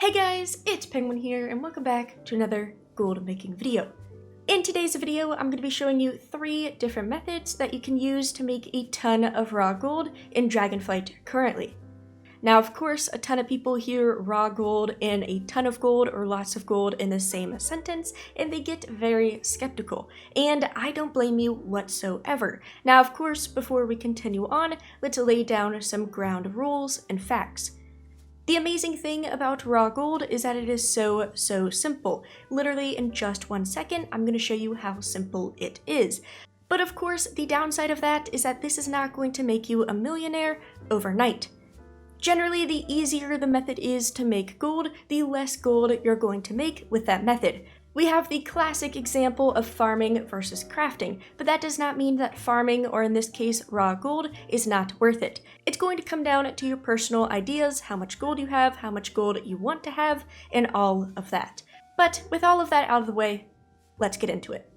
Hey guys, it's Penguin here and welcome back to another gold making video. In today's video, I'm going to be showing you 3 different methods that you can use to make a ton of raw gold in Dragonflight currently. Now, of course, a ton of people hear raw gold and a ton of gold or lots of gold in the same sentence, and they get very skeptical, and I don't blame you whatsoever. Now, of course, before we continue on, let's lay down some ground rules and facts. The amazing thing about raw gold is that it is so simple. Literally in just 1 second, I'm going to show you how simple it is. But of course, the downside of that is that this is not going to make you a millionaire overnight. Generally, the easier the method is to make gold, the less gold you're going to make with that method. We have the classic example of farming versus crafting, but that does not mean that farming, or in this case raw gold, is not worth it. It's going to come down to your personal ideas, how much gold you have, how much gold you want to have, and all of that. But with all of that out of the way, let's get into it.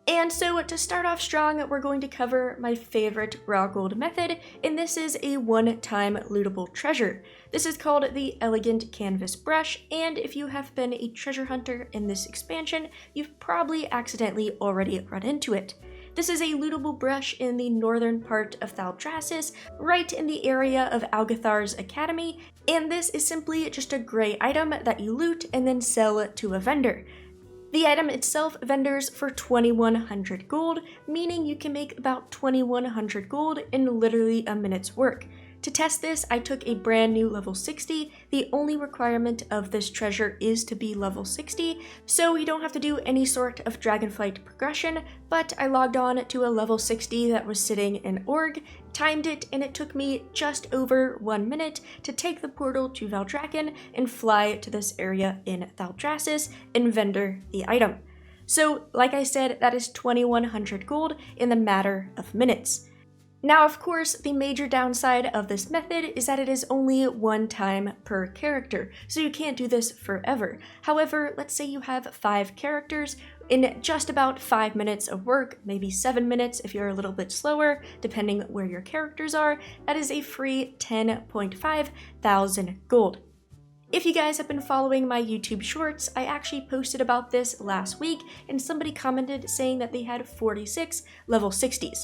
And so to start off strong, we're going to cover my favorite raw gold method, and this is a one-time lootable treasure. This is called the Elegant Canvas Brush, and if you have been a treasure hunter in this expansion, you've probably accidentally already run into it. This is a lootable brush in the northern part of Thaldraszus, right in the area of Algathar's Academy, and this is simply just a gray item that you loot and then sell to a vendor. The item itself vendors for 2100 gold, meaning you can make about 2100 gold in literally a minute's work. To test this, I took a brand new level 60. The only requirement of this treasure is to be level 60, so you don't have to do any sort of Dragonflight progression, but I logged on to a level 60 that was sitting in Org, timed it, and it took me just over 1 minute to take the portal to Valdrakken and fly to this area in Thaldraszus and vendor the item. So, like I said, that is 2100 gold in the matter of minutes. Now, of course, the major downside of this method is that it is only 1 time per character, so you can't do this forever. However, let's say you have 5 characters. In just about 5 minutes of work, maybe 7 minutes if you're a little bit slower, depending where your characters are, that is a free 10.5 thousand gold. If you guys have been following my YouTube shorts, I actually posted about this last week, and somebody commented saying that they had 46 level 60s.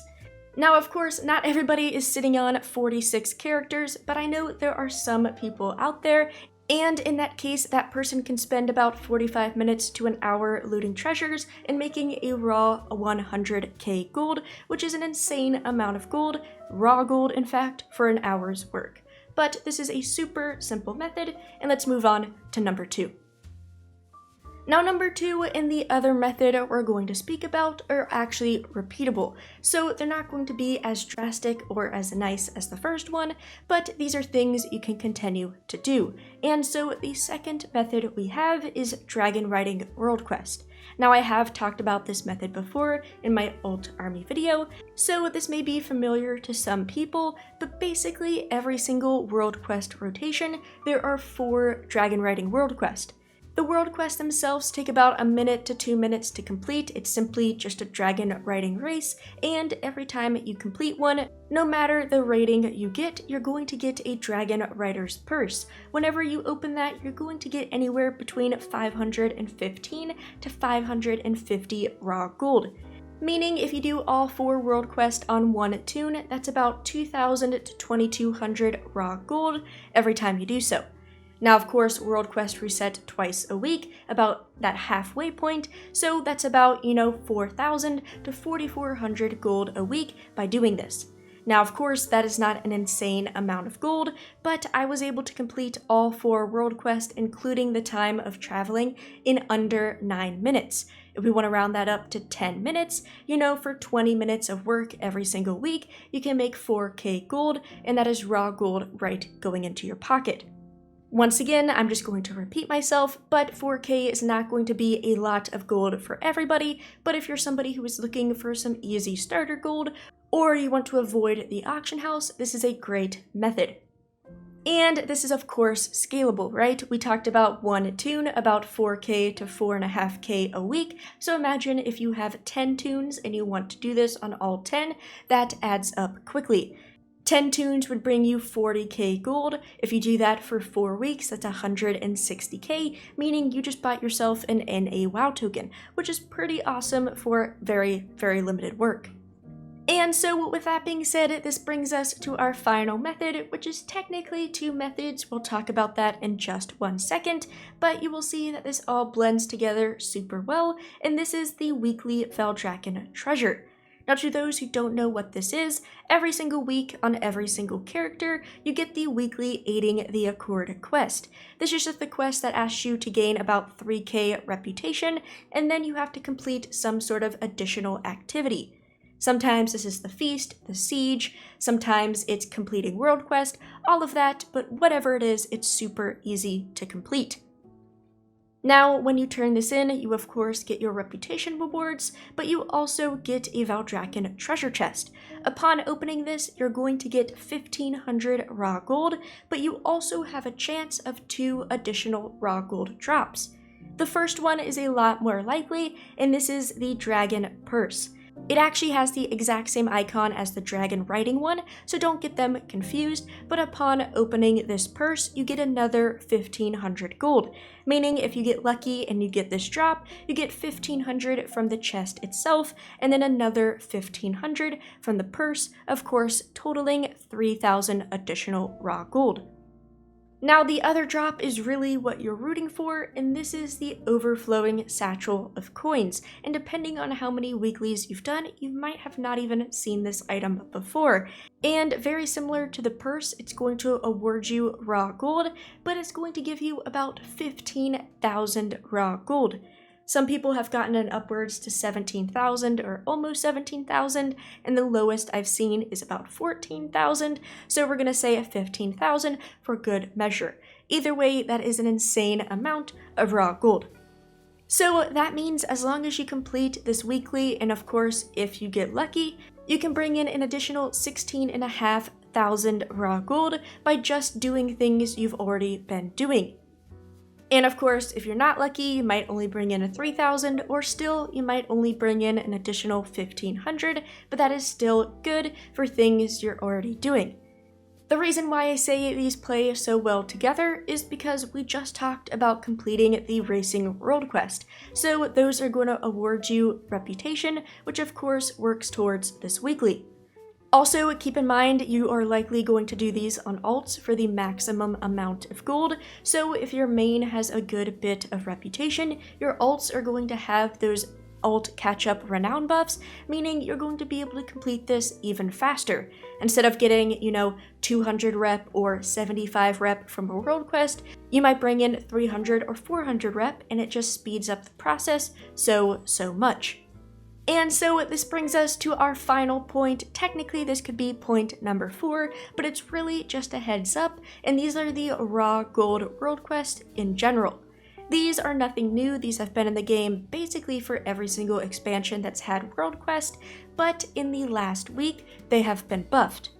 Now, of course, not everybody is sitting on 46 characters, but I know there are some people out there, and in that case, that person can spend about 45 minutes to an hour looting treasures and making a raw 100k gold, which is an insane amount of gold, raw gold in fact, for an hour's work. But this is a super simple method, and let's move on to number 2. Now, number 2 and the other method we're going to speak about are actually repeatable, so they're not going to be as drastic or as nice as the first one, but these are things you can continue to do. And so the second method we have is Dragon Riding World Quest. Now, I have talked about this method before in my Alt Army video, so this may be familiar to some people, but basically every single World Quest rotation, there are 4 Dragon Riding World Quest. The world quests themselves take about 1 minute to 2 minutes to complete. It's simply just a dragon riding race, and every time you complete one, no matter the rating you get, you're going to get a dragon rider's purse. Whenever you open that, you're going to get anywhere between 515 to 550 raw gold. Meaning if you do all 4 world quests on 1 toon, that's about 2000 to 2200 raw gold every time you do so. Now, of course, World Quest reset twice a week, about that halfway point, so that's about, 4,000 to 4,400 gold a week by doing this. Now, of course, that is not an insane amount of gold, but I was able to complete all 4 World Quests, including the time of traveling, in under 9 minutes. If we want to round that up to 10 minutes, for 20 minutes of work every single week, you can make 4k gold, and that is raw gold right going into your pocket. Once again, I'm just going to repeat myself, but 4k is not going to be a lot of gold for everybody, but if you're somebody who is looking for some easy starter gold, or you want to avoid the auction house, this is a great method. And this is of course scalable, right? We talked about 1 toon, about 4k to 4.5k a week, so imagine if you have 10 toons and you want to do this on all 10, that adds up quickly. 10 tunes would bring you 40k gold. If you do that for 4 weeks, that's 160k, meaning you just bought yourself an NA WoW token, which is pretty awesome for very, very limited work. And so with that being said, this brings us to our final method, which is technically 2 methods. We'll talk about that in just 1 second, but you will see that this all blends together super well, and this is the weekly Valdrakken treasure. Now, to those who don't know what this is, every single week on every single character, you get the weekly Aiding the Accord quest. This is just the quest that asks you to gain about 3k reputation, and then you have to complete some sort of additional activity. Sometimes this is the feast, the siege, sometimes it's completing world quest, all of that, but whatever it is, it's super easy to complete. Now, when you turn this in, you of course get your reputation rewards, but you also get a Valdrakken treasure chest. Upon opening this, you're going to get 1500 raw gold, but you also have a chance of 2 additional raw gold drops. The first one is a lot more likely, and this is the Dragon Purse. It actually has the exact same icon as the dragon riding one, so don't get them confused, but upon opening this purse, you get another 1500 gold, meaning if you get lucky and you get this drop, you get 1500 from the chest itself, and then another 1500 from the purse, of course, totaling 3000 additional raw gold. Now, the other drop is really what you're rooting for, and this is the overflowing satchel of coins. And depending on how many weeklies you've done, you might have not even seen this item before. And very similar to the purse, it's going to award you raw gold, but it's going to give you about 15,000 raw gold. Some people have gotten it upwards to 17,000 or almost 17,000, and the lowest I've seen is about 14,000, so we're going to say 15,000 for good measure. Either way, that is an insane amount of raw gold. So that means as long as you complete this weekly, and of course, if you get lucky, you can bring in an additional 16,500 raw gold by just doing things you've already been doing. And of course, if you're not lucky, you might only bring in a 3,000, or still, you might only bring in an additional 1,500, but that is still good for things you're already doing. The reason why I say these play so well together is because we just talked about completing the Racing World Quest, so those are going to award you reputation, which of course works towards this weekly. Also, keep in mind you are likely going to do these on alts for the maximum amount of gold, so if your main has a good bit of reputation, your alts are going to have those alt catch-up renown buffs, meaning you're going to be able to complete this even faster. Instead of getting, 200 rep or 75 rep from a world quest, you might bring in 300 or 400 rep, and it just speeds up the process so much. And so this brings us to our final point. Technically, this could be point number 4, but it's really just a heads up, and these are the raw gold world quest in general. These are nothing new. These have been in the game basically for every single expansion that's had world quest, but in the last week, they have been buffed.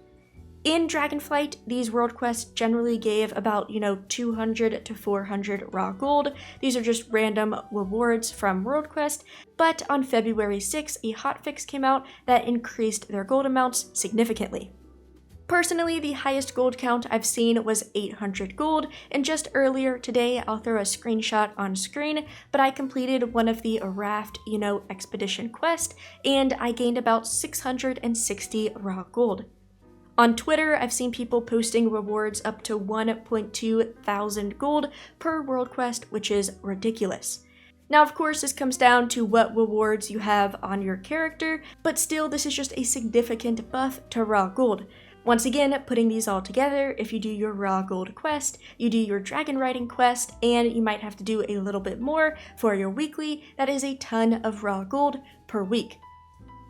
In Dragonflight, these world quests generally gave about, 200 to 400 raw gold. These are just random rewards from world quest, but on February 6th, a hotfix came out that increased their gold amounts significantly. Personally, the highest gold count I've seen was 800 gold, and just earlier today, I'll throw a screenshot on screen, but I completed one of the raft, expedition quest, and I gained about 660 raw gold. On Twitter, I've seen people posting rewards up to 1.2 thousand gold per world quest, which is ridiculous. Now, of course, this comes down to what rewards you have on your character, but still, this is just a significant buff to raw gold. Once again, putting these all together, if you do your raw gold quest, you do your dragon riding quest, and you might have to do a little bit more for your weekly, that is a ton of raw gold per week.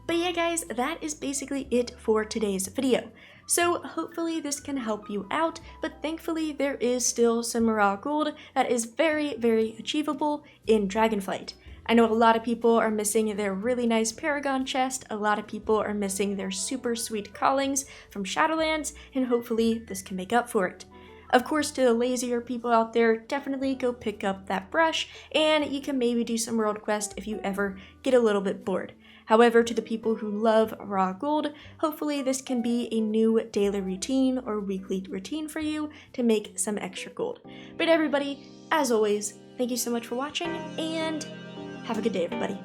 But yeah, guys, that is basically it for today's video. So hopefully this can help you out, but thankfully there is still some raw gold that is very, very achievable in Dragonflight. I know a lot of people are missing their really nice Paragon chest, a lot of people are missing their super sweet callings from Shadowlands, and hopefully this can make up for it. Of course, to the lazier people out there, definitely go pick up that brush, and you can maybe do some world quest if you ever get a little bit bored. However, to the people who love raw gold, hopefully this can be a new daily routine or weekly routine for you to make some extra gold. But everybody, as always, thank you so much for watching, and have a good day, everybody.